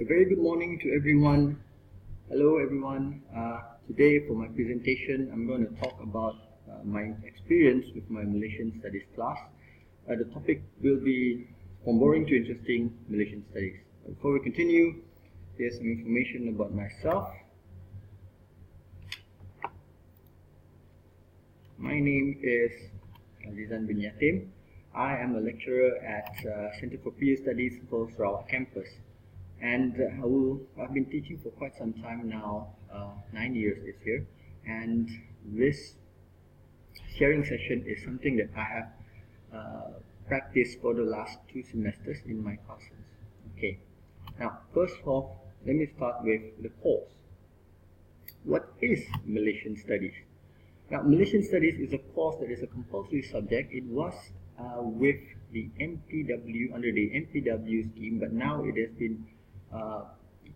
A very good morning to everyone. Hello everyone. Today for my presentation I'm going to talk about my experience with my Malaysian Studies class. The topic will be from boring to interesting Malaysian Studies. Before we continue, here's some information about myself. My name is Azizan bin Yatim. I am a lecturer at Center for Peer Studies for Sarawak campus. And I've been teaching for quite some time now, 9 years this year, and this sharing session is something that I have practiced for the last 2 semesters in my classes. Okay, now first off, let me start with the course. What is Malaysian Studies? Now, Malaysian Studies is a course that is a compulsory subject. It was with the MPW, under the MPW scheme, but now it has been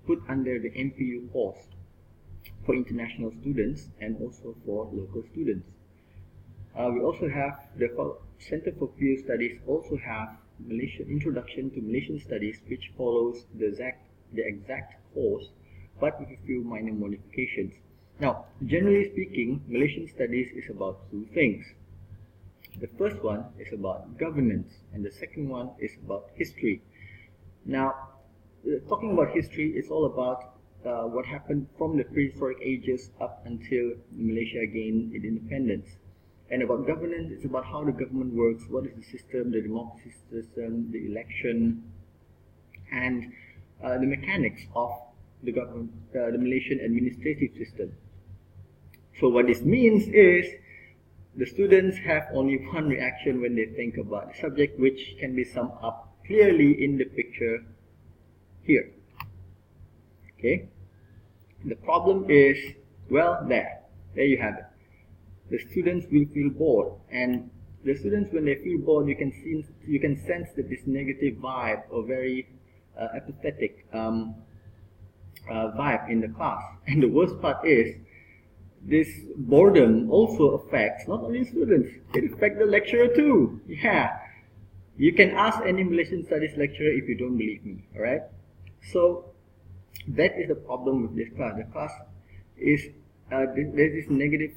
put under the MPU course for international students and also for local students. We also have the Center for Peer Studies also have Introduction to Malaysian Studies, which follows the exact course but with a few minor modifications. Now, generally speaking, Malaysian Studies is about 2 things. The first one is about governance and the second one is about history. Now, talking about history, it's all about what happened from the prehistoric ages up until Malaysia gained its independence. And about governance, it's about how the government works, what is the system, the democracy system, the election, and the mechanics of the government, the Malaysian administrative system. So what this means is the students have only one reaction when they think about the subject, which can be summed up clearly in the picture here. Okay, the problem is, well, there you have it. The students will feel bored, and the students, when they feel bored, you can sense that this negative vibe or very apathetic vibe in the class. And the worst part is, this boredom also affects not only students, it affects the lecturer too. Yeah, you can ask any Malaysian Studies lecturer if you don't believe me. Alright, so that is the problem with this class. The class is there's this negative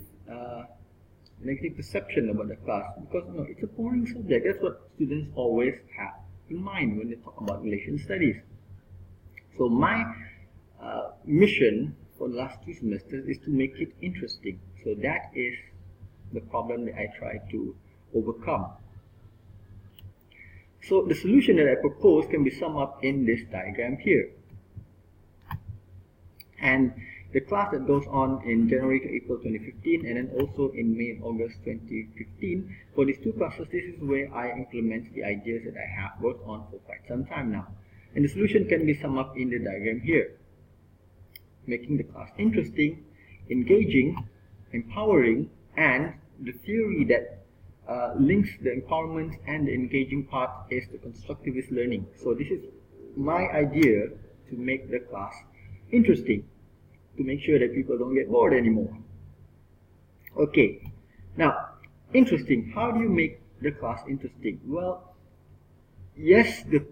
perception about the class because it's a boring subject. That's what students always have in mind when they talk about Malaysian Studies. So my mission for the last 2 semesters is to make it interesting. So that is the problem that I try to overcome. So the solution that I propose can be summed up in this diagram here. And the class that goes on in January to April 2015 and then also in May and August 2015, for these 2 classes, this is where I implement the ideas that I have worked on for quite some time now. And the solution can be summed up in the diagram here. Making the class interesting, engaging, empowering, and the theory that links the empowerment and the engaging part is the constructivist learning. So this is my idea to make the class interesting, to make sure that people don't get bored anymore. Okay, now, interesting. How do you make the class interesting? Well, yes, the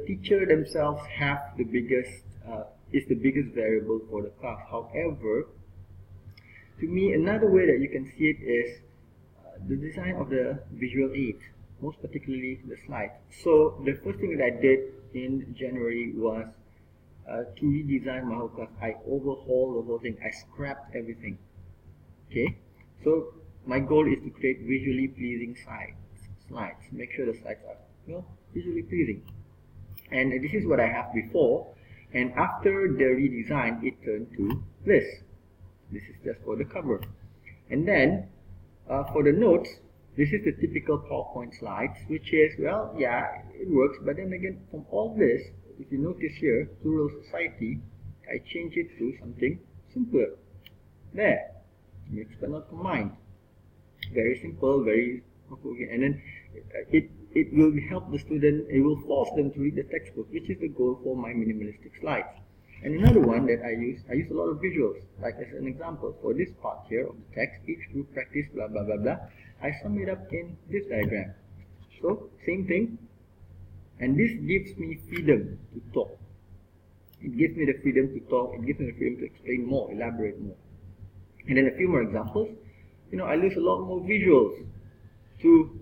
teacher themselves have the biggest is the biggest variable for the class. However, to me, another way that you can see it is the design of the visual aids, most particularly the slides. So the first thing that I did in January was to redesign my whole class. I overhauled the whole thing. I scrapped everything. Okay, so my goal is to create visually pleasing slides. Make sure the slides are visually pleasing. And this is what I have before. And after the redesign, it turned to this. This is just for the cover. And then, for the notes, this is the typical PowerPoint slides, which is, well, yeah, it works. But then again, from all this, if you notice here, Plural Society, I change it to something simpler. There. Mix but not combined. Very simple, very okay. And then it will help the student, it will force them to read the textbook, which is the goal for my minimalistic slides. And another one that I use a lot of visuals. Like as an example, for this part here of the text, each group practice blah blah blah blah, I sum it up in this diagram. So, same thing, and this gives me freedom to talk. It It gives me the freedom to talk, it gives me the freedom to explain more, elaborate more. And then a few more examples. I use a lot more visuals to,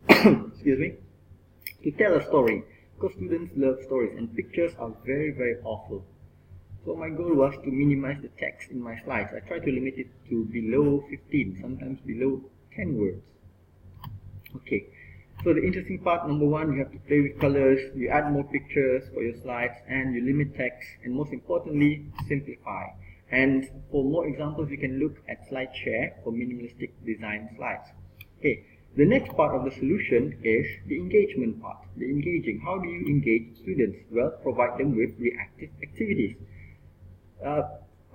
excuse me, to tell a story, because students love stories and pictures are very, very awful. So my goal was to minimize the text in my slides. I try to limit it to below 15, sometimes below 10 words. Okay, so the interesting part, number one, you have to play with colors, you add more pictures for your slides, and you limit text, and most importantly, simplify. And for more examples, you can look at SlideShare for minimalistic design slides. Okay, the next part of the solution is the engagement part, the engaging. How do you engage students? Well, provide them with reactive activities.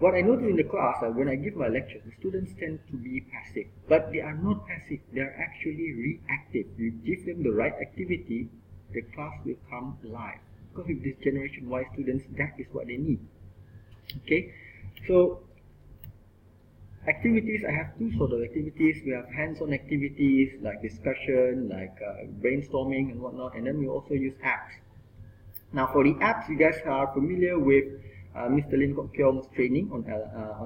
What I notice in the class, when I give my lectures, the students tend to be passive, but they are not passive, they are actually reactive. You give them the right activity, the class will come alive. Because with this generation Y students, that is what they need. Okay, so activities, I have two sort of activities. We have hands-on activities like discussion, like brainstorming and whatnot, and then we also use apps. Now for the apps, you guys are familiar with Mr. Lim Kok Kiong's training on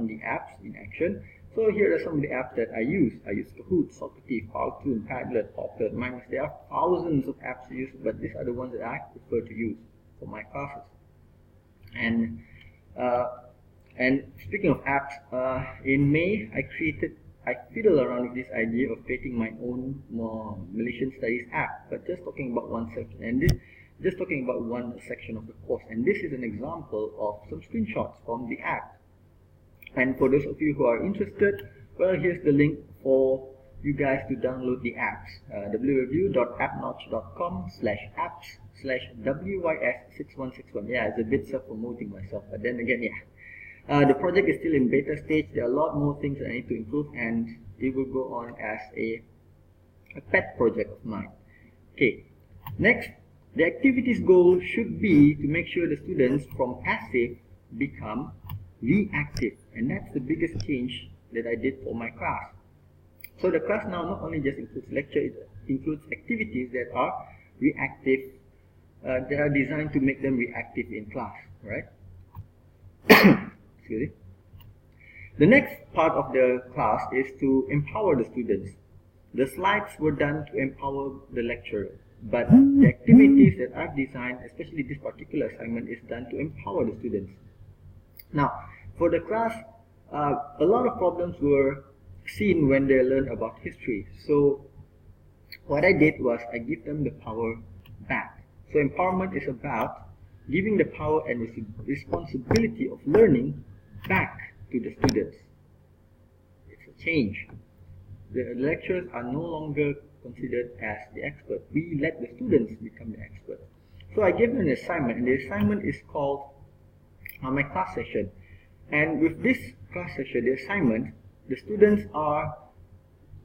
the apps in action. So here are some of the apps that I use. I use Kahoot, Socrates, Powtoon, Padlet, Poplet, Minus. There are thousands of apps to use, but these are the ones that I prefer to use for my classes. And speaking of apps, in May I fiddled around with this idea of creating my own Malaysian Studies app, but just talking about one section, and just talking about one section of the course. And this is an example of some screenshots from the app. And for those of you who are interested, well, here's the link for you guys to download the apps. www.appnotch.com/apps/WYS6161. Yeah, it's a bit self-promoting myself, but then again, yeah. The project is still in beta stage. There are a lot more things that I need to improve, and it will go on as a pet project of mine. Okay, next, the activities goal should be to make sure the students from passive become reactive, and that's the biggest change that I did for my class. So the class now not only just includes lecture, it includes activities that are reactive, that are designed to make them reactive in class, right? Excuse me. The next part of the class is to empower the students. The slides were done to empower the lecturer, but the activities that I've designed, especially this particular assignment, is done to empower the students. Now, for the class, a lot of problems were seen when they learn about history. So what I did was I give them the power back. So empowerment is about giving the power and responsibility of learning back to the students. It's a change. The lecturers are no longer considered as the expert. We let the students become the expert. So I gave them an assignment, and the assignment is called my class session. And with this class session, the assignment, the students are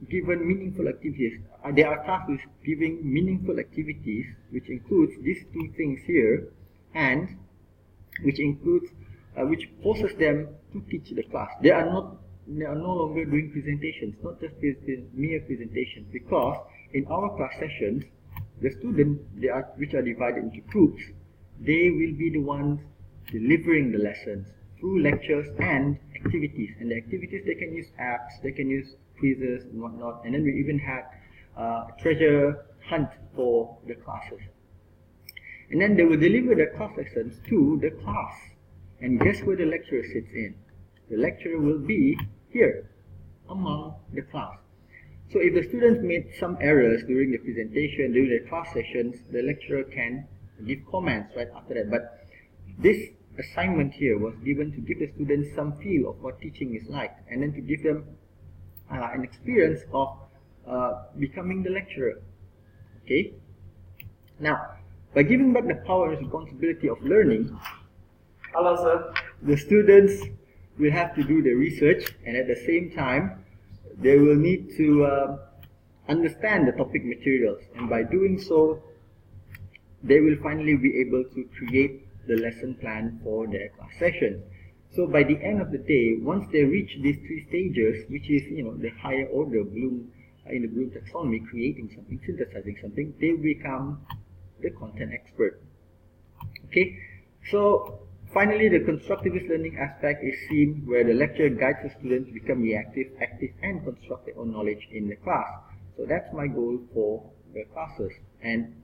given meaningful activities. They are tasked with giving meaningful activities, which includes these two things here, and which forces them to teach the class. They are no longer doing presentations, not just mere presentations, because in our class sessions, the students, which are divided into groups, they will be the ones delivering the lessons through lectures and activities. And the activities, they can use apps, they can use quizzes and whatnot, and then we even had treasure hunt for the classes. And then they will deliver the class lessons to the class. And guess where the lecturer sits in? The lecturer will be here, among the class. So if the students made some errors during the presentation, during the class sessions, the lecturer can give comments right after that. But this assignment here was given to give the students some feel of what teaching is like, and then to give them an experience of becoming the lecturer. Okay? Now, by giving back the power and responsibility of learning, Hello, sir. the students will have to do the research, and at the same time, they will need to understand the topic materials. And by doing so, they will finally be able to create the lesson plan for their class session. So by the end of the day, once they reach these three stages, which is the higher order Bloom in the Bloom taxonomy, creating something, synthesizing something, they become the content expert. Okay, so Finally, the constructivist learning aspect is seen where the lecturer guides the student to become reactive, active, and construct their own knowledge in the class. So that's my goal for the classes. And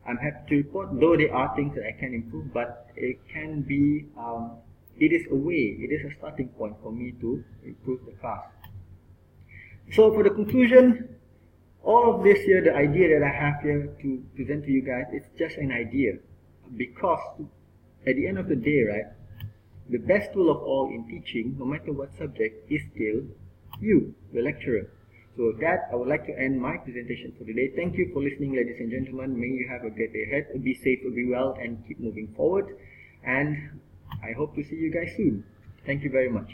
I'm happy to report, though there are things that I can improve, but it can be, it is a way, it is a starting point for me to improve the class. So for the conclusion, all of this here, the idea that I have here to present to you guys, it's just an idea. Because at the end of the day, right, the best tool of all in teaching, no matter what subject, is still you, the lecturer. So with that, I would like to end my presentation for today. Thank you for listening, ladies and gentlemen. May you have a great day ahead. Be safe, be well, and keep moving forward. And I hope to see you guys soon. Thank you very much.